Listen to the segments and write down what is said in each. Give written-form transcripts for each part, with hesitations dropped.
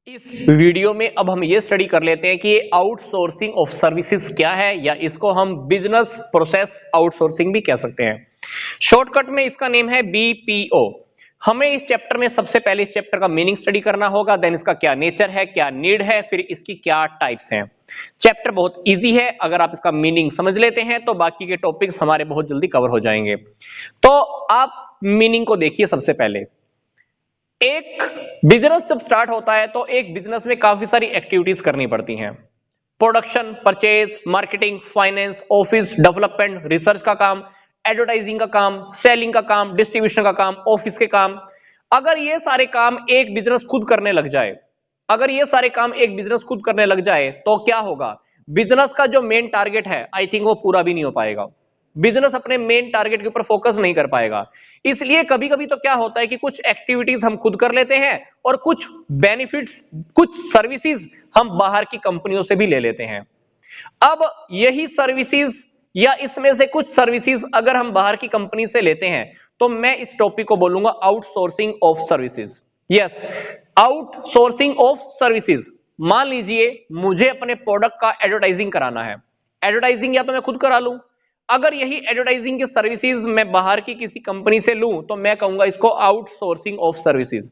इस वीडियो में अब हम ये स्टडी कर लेते हैं कि आउटसोर्सिंग ऑफ सर्विसेज क्या है, या इसको हम बिजनेस प्रोसेस आउटसोर्सिंग भी कह सकते हैं। शॉर्टकट में इसका नेम है बीपीओ। हमें इस चैप्टर में सबसे पहले इस चैप्टर का मीनिंग स्टडी करना होगा, देन इसका क्या नेचर है, क्या नीड है, फिर इसकी क्या टाइप्स हैं। चैप्टर बहुत इजी है, अगर आप इसका मीनिंग समझ लेते हैं तो बाकी के टॉपिक्स हमारे बहुत जल्दी कवर हो जाएंगे। तो आप मीनिंग को देखिए। सबसे पहले एक बिजनेस जब स्टार्ट होता है तो एक बिजनेस में काफी सारी एक्टिविटीज करनी पड़ती हैं। Production, purchase, marketing, finance, office development, research का काम, एडवर्टाइजिंग का काम, सेलिंग का काम, डिस्ट्रीब्यूशन का काम, ऑफिस के काम। अगर ये सारे काम एक बिजनेस खुद करने लग जाए, अगर ये सारे काम एक बिजनेस खुद करने लग जाए तो क्या होगा? बिजनेस का जो मेन टारगेट है आई थिंक वो पूरा भी नहीं हो पाएगा। बिजनेस अपने मेन टारगेट के ऊपर फोकस नहीं कर पाएगा। इसलिए कभी कभी तो क्या होता है कि कुछ एक्टिविटीज हम खुद कर लेते हैं और कुछ बेनिफिट्स, कुछ सर्विसेज हम बाहर की कंपनियों से भी ले लेते हैं। अब यही सर्विसेज या इसमें से कुछ सर्विसेज अगर हम बाहर की कंपनी से लेते हैं तो मैं इस टॉपिक को बोलूंगा outsourcing of services. Yes, outsourcing of services. मान लीजिए मुझे अपने प्रोडक्ट का एडवर्टाइजिंग कराना है। एडवर्टाइजिंग या तो मैं खुद करा लूं, अगर यही एडवर्टाइजिंग की सर्विसेज मैं बाहर की किसी कंपनी से लूं तो मैं कहूंगा इसको आउटसोर्सिंग ऑफ सर्विसेज।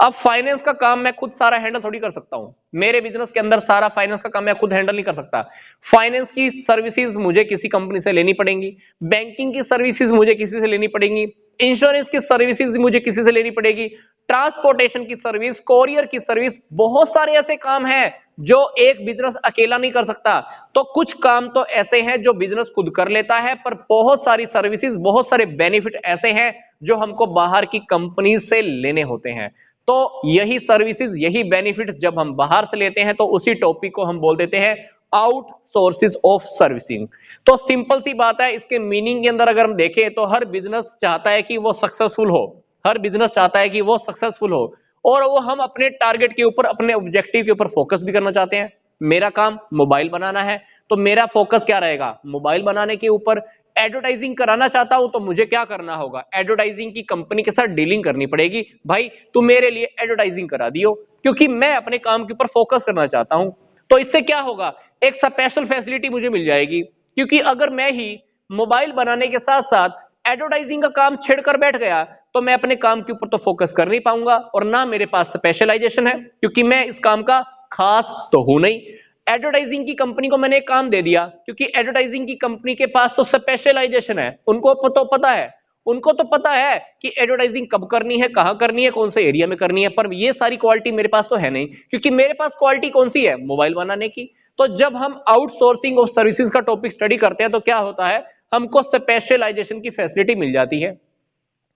अब फाइनेंस का काम मैं खुद सारा हैंडल थोड़ी कर सकता हूं। मेरे बिजनेस के अंदर सारा फाइनेंस का काम मैं खुद हैंडल नहीं कर सकता। फाइनेंस की सर्विसेज मुझे किसी कंपनी से लेनी पड़ेंगी, बैंकिंग की सर्विसेज मुझे किसी से लेनी पड़ेंगी, इंश्योरेंस की सर्विसेज मुझे किसी से लेनी पड़ेगी, ट्रांसपोर्टेशन की सर्विस, कोरियर की सर्विस, बहुत सारे ऐसे काम हैं जो एक बिजनेस अकेला नहीं कर सकता। तो कुछ काम तो ऐसे हैं जो बिजनेस खुद कर लेता है, पर बहुत सारी सर्विसेज, बहुत सारे बेनिफिट ऐसे हैं जो हमको बाहर की कंपनी से लेने होते हैं। तो यही सर्विसेज, यही बेनिफिट जब हम बाहर से लेते हैं तो उसी टॉपिक को हम बोल देते हैं आउटसोर्सेज ऑफ सर्विसिंग। तो सिंपल सी बात है, इसके मीनिंग के अंदर अगर हम देखें तो हर बिजनेस चाहता है कि वो सक्सेसफुल हो, हर बिजनेस चाहता है कि वो सक्सेसफुल हो, और वो हम अपने टारगेट के ऊपर, अपने ऑब्जेक्टिव के ऊपर फोकस भी करना चाहते हैं। मेरा काम मोबाइल बनाना है तो मेरा फोकस क्या रहेगा? मोबाइल बनाने के ऊपर। एडवर्टाइजिंग कराना चाहता हूं तो मुझे क्या करना होगा? एडवर्टाइजिंग की कंपनी के साथ डीलिंग करनी पड़ेगी। भाई तू मेरे लिए एडवर्टाइजिंग करा दियो, क्योंकि मैं अपने काम के ऊपर फोकस करना चाहता हूं। तो इससे क्या होगा? एक स्पेशल फैसिलिटी मुझे मिल जाएगी, क्योंकि अगर मैं ही मोबाइल बनाने के साथ साथ एडवर्टाइजिंग का काम छेड़कर बैठ गया तो मैं अपने काम के ऊपर तो फोकस कर नहीं पाऊंगा, और ना मेरे पास स्पेशलाइजेशन है, क्योंकि मैं इस काम का खास तो हूं नहीं। एडवर्टाइजिंग की कंपनी को मैंने एक काम दे दिया, क्योंकि एडवर्टाइजिंग की कंपनी के पास तो स्पेशलाइजेशन है, उनको तो पता है, उनको तो पता है कि एडवर्टाइजिंग कब करनी है, कहां करनी है, कौन से एरिया में करनी है। पर ये सारी क्वालिटी मेरे पास तो है नहीं, क्योंकि मेरे पास क्वालिटी कौन सी है? मोबाइल बनाने की। तो जब हम आउटसोर्सिंग ऑफ सर्विसेज का टॉपिक स्टडी करते हैं तो क्या होता है? हमको स्पेशलाइजेशन की फैसिलिटी मिल जाती है।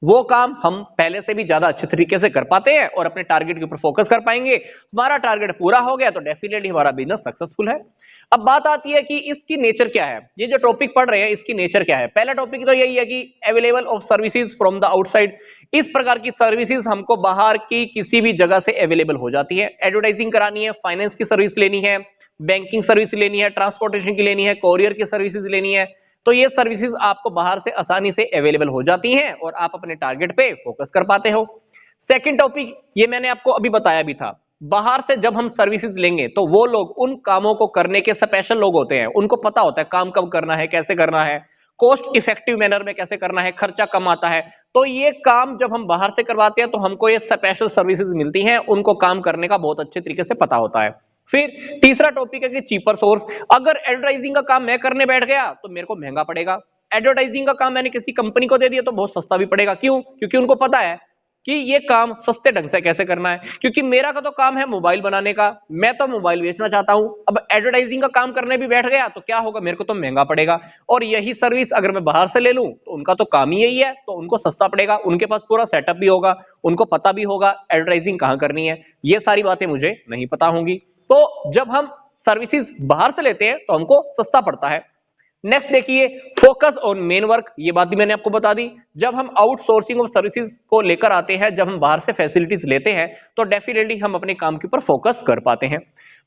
वो काम हम पहले से भी ज्यादा अच्छे तरीके से कर पाते हैं और अपने टारगेट के ऊपर फोकस कर पाएंगे। हमारा टारगेट पूरा हो गया तो डेफिनेटली हमारा बिजनेस सक्सेसफुल है। अब बात आती है कि इसकी नेचर क्या है। ये जो टॉपिक पढ़ रहे हैं इसकी नेचर क्या है? पहला टॉपिक तो यही है कि available of services from the outside. इस प्रकार की सर्विसेज हमको बाहर की किसी भी जगह से अवेलेबल हो जाती है। एडवर्टाइजिंग करानी है, फाइनेंस की सर्विस लेनी है, बैंकिंग सर्विस लेनी है, ट्रांसपोर्टेशन की लेनी है, कोरियर की सर्विसेज लेनी है, तो ये सर्विसेज आपको बाहर से आसानी से अवेलेबल हो जाती हैं और आप अपने टारगेट पे फोकस कर पाते हो। सेकंड टॉपिक, ये मैंने आपको अभी बताया भी था, बाहर से जब हम सर्विसेज लेंगे तो वो लोग उन कामों को करने के स्पेशल लोग होते हैं, उनको पता होता है काम कब करना है, कैसे करना है, कॉस्ट इफेक्टिव मैनर में कैसे करना है, खर्चा कम आता है। तो ये काम जब हम बाहर से करवाते हैं तो हमको ये स्पेशल सर्विसेज मिलती हैं, उनको काम करने का बहुत अच्छे तरीके से पता होता है। फिर तीसरा टॉपिक है कि चीपर सोर्स। अगर एडवर्टाइजिंग का काम मैं करने बैठ गया तो मेरे को महंगा पड़ेगा। एडवर्टाइजिंग का काम मैंने किसी कंपनी को दे दिया तो बहुत सस्ता भी पड़ेगा। क्यों? क्योंकि उनको पता है कि ये काम सस्ते ढंग से कैसे करना है। क्योंकि मेरा का तो काम है मोबाइल बनाने का, मैं तो मोबाइल बेचना चाहता हूं। अब एडवर्टाइजिंग का काम करने भी बैठ गया तो क्या होगा? मेरे को तो महंगा पड़ेगा। और यही सर्विस अगर मैं बाहर से ले लूं तो उनका तो काम ही यही है, तो उनको सस्ता पड़ेगा, उनके पास पूरा सेटअप भी होगा, उनको पता भी होगा एडवर्टाइजिंग कहां करनी है। ये सारी बातें मुझे नहीं पता होंगी। तो जब हम सर्विसेज बाहर से लेते हैं तो हमको सस्ता पड़ता है। नेक्स्ट देखिए, फोकस ऑन मेन वर्क। ये बात भी मैंने आपको बता दी। जब हम आउटसोर्सिंग ऑफ सर्विसेज को लेकर आते हैं, जब हम बाहर से फैसिलिटीज लेते हैं तो डेफिनेटली हम अपने काम के ऊपर फोकस कर पाते हैं।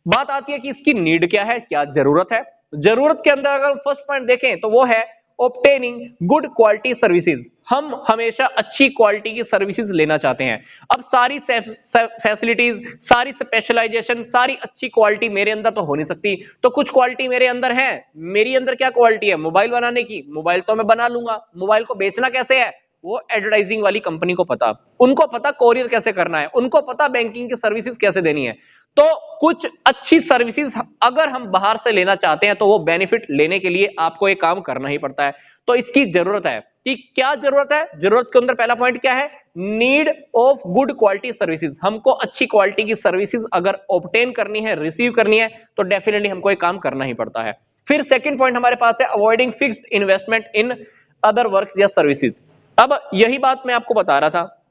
बात आती है कि इसकी नीड क्या है, क्या जरूरत है। जरूरत के अंदर अगर फर्स्ट पॉइंट देखें तो वो है ऑब्टेनिंग गुड क्वालिटी सर्विसेज, हम हमेशा अच्छी क्वालिटी की सर्विसेज लेना चाहते हैं। अब सारी फैसिलिटीज, सारी स्पेशलाइजेशन, सारी अच्छी क्वालिटी मेरे अंदर तो हो नहीं सकती, तो कुछ क्वालिटी मेरे अंदर है। मेरी अंदर क्या क्वालिटी है? मोबाइल बनाने की। मोबाइल तो मैं बना लूंगा, मोबाइल को बेचना कैसे है वो एडवर्टाइजिंग वाली कंपनी को पता, उनको पता कोरियर कैसे करना है, उनको पता बैंकिंग की सर्विसेज कैसे देनी है। तो कुछ अच्छी सर्विसेज अगर हम बाहर से लेना चाहते हैं तो वो बेनिफिट लेने के लिए आपको एक काम करना ही पड़ता है। तो इसकी जरूरत है कि क्या जरूरत है? जरूरत के अंदर पहला पॉइंट क्या है? Need of good quality services. हमको अच्छी क्वालिटी की सर्विसेज अगर ऑब्टेन करनी है, रिसीव करनी है, तो डेफिनेटली हमको एक काम करना ही पड़ता है। फिर सेकंड पॉइंट हमारे पास है avoiding fixed investment in other works या सर्विसेज। अब यही बात मैं आपको बता रहा था,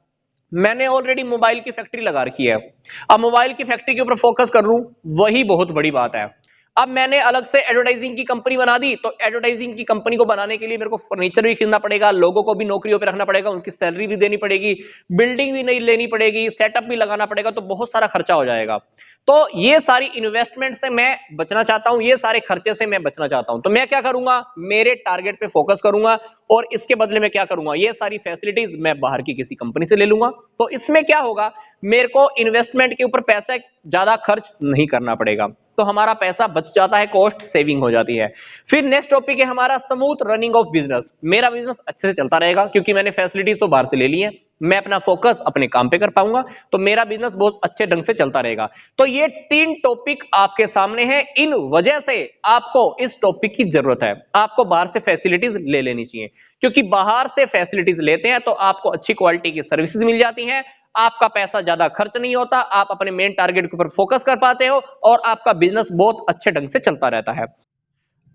मैंने ऑलरेडी मोबाइल की फैक्ट्री लगा रखी है, अब मोबाइल की फैक्ट्री के ऊपर फोकस कर लूं, वही बहुत बड़ी बात है। अब मैंने अलग से एडवर्टाइजिंग की कंपनी बना दी, तो एडवर्टाइजिंग की कंपनी को बनाने के लिए मेरे को फर्नीचर भी खरीदना पड़ेगा, लोगों को भी नौकरियों पे रखना पड़ेगा, उनकी सैलरी भी देनी पड़ेगी, बिल्डिंग भी नहीं लेनी पड़ेगी, सेटअप भी लगाना पड़ेगा, तो बहुत सारा खर्चा हो जाएगा। तो ये सारी इन्वेस्टमेंट से मैं बचना चाहता हूं, ये सारे खर्चे से मैं बचना चाहता हूं, तो मैं क्या करूंगा? मेरे टारगेट पे फोकस करूंगा और इसके बदले में क्या करूंगा? ये सारी फैसिलिटीज मैं बाहर की किसी कंपनी से ले लूंगा। तो इसमें क्या होगा? मेरे को इन्वेस्टमेंट के ऊपर पैसा ज्यादा खर्च नहीं करना पड़ेगा, तो हमारा पैसा बच जाता है, कॉस्ट सेविंग हो जाती है। फिर नेक्स्ट टॉपिक है हमारा स्मूथ रनिंग ऑफ बिजनेस। मेरा बिजनेस अच्छे से चलता रहेगा क्योंकि मैंने फैसिलिटीज तो बाहर से ले ली है, मैं अपना फोकस अपने काम पे कर पाऊंगा, तो मेरा बिजनेस बहुत अच्छे ढंग से चलता रहेगा। तो ये 3 टॉपिक आपके सामने हैं, इन वजह से आपको इस टॉपिक की जरूरत है। आपको बाहर से फैसिलिटीज ले लेनी चाहिए, क्योंकि बाहर से फैसिलिटीज लेते हैं तो आपको अच्छी क्वालिटी की सर्विसेज मिल जाती हैं, आपका पैसा ज्यादा खर्च नहीं होता, आप अपने मेन टारगेट के ऊपर फोकस कर पाते हो और आपका बिजनेस बहुत अच्छे ढंग से चलता रहता है।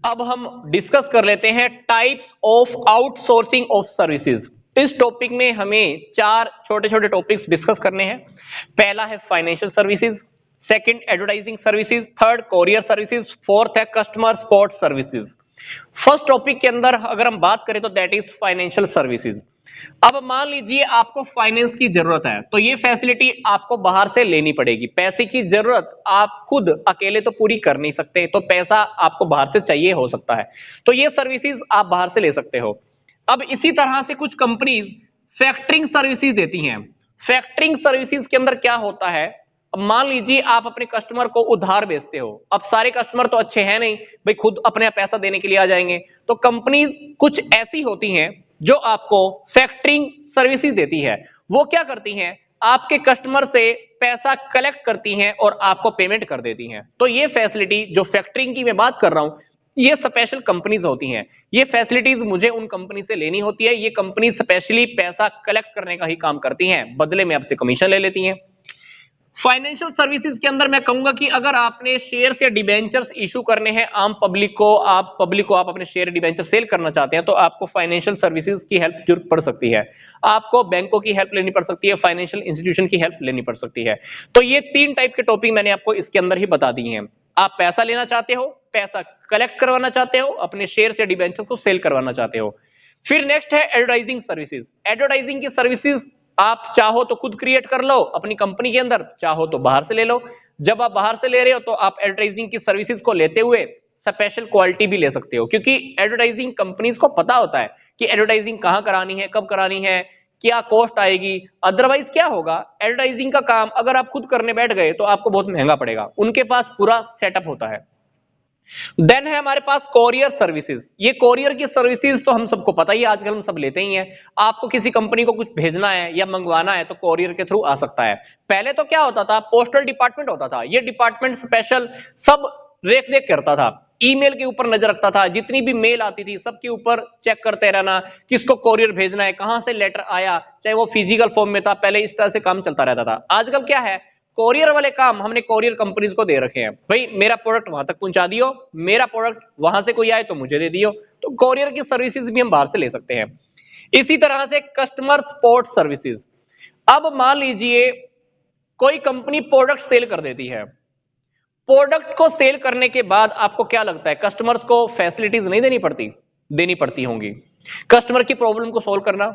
अब हम डिस्कस कर लेते हैं types of outsourcing of services. इस टॉपिक में हमें 4 छोटे छोटे टॉपिक्स डिस्कस करने हैं। पहला है financial services, second advertising services, third courier services, fourth है customer support services. First topic के अंदर अगर हम बात करें तो दैट इज फाइनेंशियल सर्विसेज। अब मान लीजिए आपको फाइनेंस की जरूरत है, तो ये फैसिलिटी आपको बाहर से लेनी पड़ेगी। पैसे की जरूरत आप खुद अकेले तो पूरी कर नहीं सकते, तो पैसा आपको बाहर से चाहिए हो सकता है, तो ये सर्विसेज आप बाहर से ले सकते हो। अब इसी तरह से कुछ कंपनीज फैक्टरिंग सर्विसेज देती हैं। फैक्टरिंग सर्विसेज के अंदर क्या होता है? अब मान लीजिए आप अपने कस्टमर को उधार बेचते हो, अब सारे कस्टमर तो अच्छे हैं नहीं भाई, खुद अपने पैसा देने के लिए आ जाएंगे, तो कंपनीज कुछ ऐसी होती हैं जो आपको फैक्टरिंग सर्विसेज देती है। वो क्या करती हैं? आपके कस्टमर से पैसा कलेक्ट करती हैं और आपको पेमेंट कर देती हैं। तो ये फैसिलिटी जो फैक्टरिंग की मैं बात कर रहा हूं, ये स्पेशल कंपनीज होती हैं। ये फैसिलिटीज मुझे उन कंपनी से लेनी होती है, ये कंपनी स्पेशली पैसा कलेक्ट करने का ही काम करती हैं, बदले में आपसे कमीशन ले लेती हैं। फाइनेंशियल सर्विसेज के अंदर मैं कहूंगा कि अगर आपने शेयर्स या डिबेंचर्स इशू करने हैं आम पब्लिक को, आप अपने शेयर डिबेंचर सेल करना चाहते हैं, तो आपको फाइनेंशियल सर्विसेज की हेल्प जरूरत पड़ सकती है। आपको बैंकों की हेल्प लेनी पड़ सकती है, फाइनेंशियल इंस्टीट्यूशन की हेल्प लेनी पड़ सकती है। तो ये 3 टाइप के टॉपिक मैंने आपको इसके अंदर ही बता दिए हैं। आप पैसा लेना चाहते हो, पैसा कलेक्ट करवाना चाहते हो, अपने शेयर या डिबेंचर्स को सेल करवाना चाहते हो। फिर नेक्स्ट है एडवर्टाइजिंग सर्विसेज। एडवर्टाइजिंग की सर्विसेज आप चाहो तो खुद क्रिएट कर लो अपनी कंपनी के अंदर, चाहो तो बाहर से ले लो। जब आप बाहर से ले रहे हो तो आप एडवर्टाइजिंग की सर्विसेज को लेते हुए स्पेशल क्वालिटी भी ले सकते हो, क्योंकि एडवर्टाइजिंग कंपनीज को पता होता है कि एडवर्टाइजिंग कहां करानी है, कब करानी है, क्या कॉस्ट आएगी। अदरवाइज क्या होगा, एडवर्टाइजिंग का काम अगर आप खुद करने बैठ गए तो आपको बहुत महंगा पड़ेगा, उनके पास पूरा सेटअप होता है। देन है हमारे पास कोरियर सर्विसेज। ये कोरियर की सर्विसेज तो हम सबको पता ही है, आजकल हम सब लेते ही हैं। आपको किसी कंपनी को कुछ भेजना है या मंगवाना है तो कोरियर के थ्रू आ सकता है। पहले तो क्या होता था, पोस्टल डिपार्टमेंट होता था, ये डिपार्टमेंट स्पेशल सब रेख देख करता था, ईमेल के ऊपर नजर रखता था, जितनी भी मेल आती थी सबके ऊपर चेक करते रहना, किसको कोरियर भेजना है, कहां से लेटर आया, चाहे वो फिजिकल फॉर्म में था, पहले इस तरह से काम चलता रहता था। आजकल क्या है, कोरियर वाले काम हमने कोरियर कंपनीज को दे रखे हैं, भाई मेरा प्रोडक्ट वहां तक पहुंचा दियो, मेरा प्रोडक्ट वहां से कोई आए तो मुझे दे दियो। तो कोरियर की सर्विसेज भी हम बाहर से ले सकते हैं। इसी तरह से कस्टमर सपोर्ट सर्विसेज। अब मान लीजिए कोई कंपनी प्रोडक्ट सेल कर देती है, प्रोडक्ट को सेल करने के बाद आपको क्या लगता है, कस्टमर्स को फैसिलिटीज नहीं देनी पड़ती? देनी पड़ती होंगी। कस्टमर की प्रॉब्लम को सोल्व करना,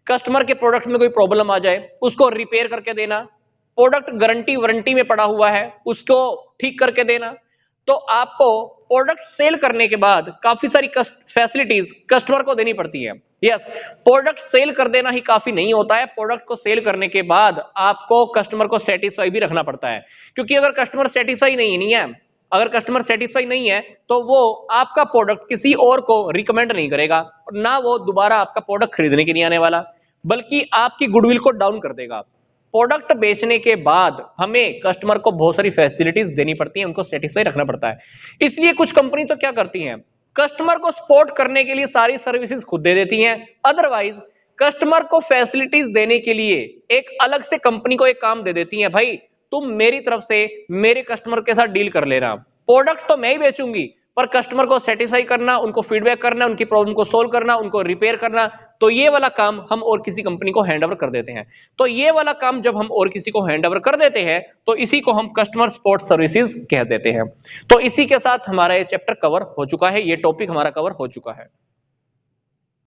कस्टमर के प्रोडक्ट में कोई प्रॉब्लम आ जाए उसको रिपेयर करके देना, प्रोडक्ट गारंटी वारंटी में पड़ा हुआ है उसको ठीक करके देना। तो आपको प्रोडक्ट सेल करने के बाद काफी सारी फैसिलिटीज कस्टमर को देनी पड़ती है। यस, प्रोडक्ट सेल कर देना ही काफी नहीं होता है, प्रोडक्ट को सेल करने के बाद आपको कस्टमर को सेटिस्फाई भी रखना पड़ता है, क्योंकि अगर कस्टमर सेटिस्फाई नहीं है, अगर कस्टमर सेटिस्फाई नहीं है तो वो आपका प्रोडक्ट किसी और को रिकमेंड नहीं करेगा, और ना वो दोबारा आपका प्रोडक्ट खरीदने के लिए आने वाला, बल्कि आपकी गुडविल को डाउन कर देगा। प्रोडक्ट बेचने के बाद हमें कस्टमर को बहुत सारी फैसिलिटीज देनी पड़ती हैं, उनको सेटिस्फाई रखना पड़ता है। इसलिए कुछ कंपनी तो क्या करती हैं, कस्टमर को सपोर्ट करने के लिए सारी सर्विसेज खुद दे देती हैं, अदरवाइज कस्टमर को फैसिलिटीज देने के लिए एक अलग से कंपनी को एक काम दे देती हैं, भाई तुम मेरी तरफ से मेरे कस्टमर के साथ डील कर लेना, प्रोडक्ट तो मैं ही बेचूंगी पर कस्टमर को सेटिस्फाई करना, उनको फीडबैक करना, उनकी प्रॉब्लम को सोल्व करना, उनको रिपेयर करना, तो ये वाला काम हम और किसी कंपनी को हैंड ओवर कर देते हैं। तो ये वाला काम जब हम और किसी को हैंड ओवर कर देते हैं तो इसी को हम कस्टमर सपोर्ट सर्विसेज कह देते हैं। तो इसी के साथ हमारा ये चैप्टर कवर हो चुका है, ये टॉपिक हमारा कवर हो चुका है।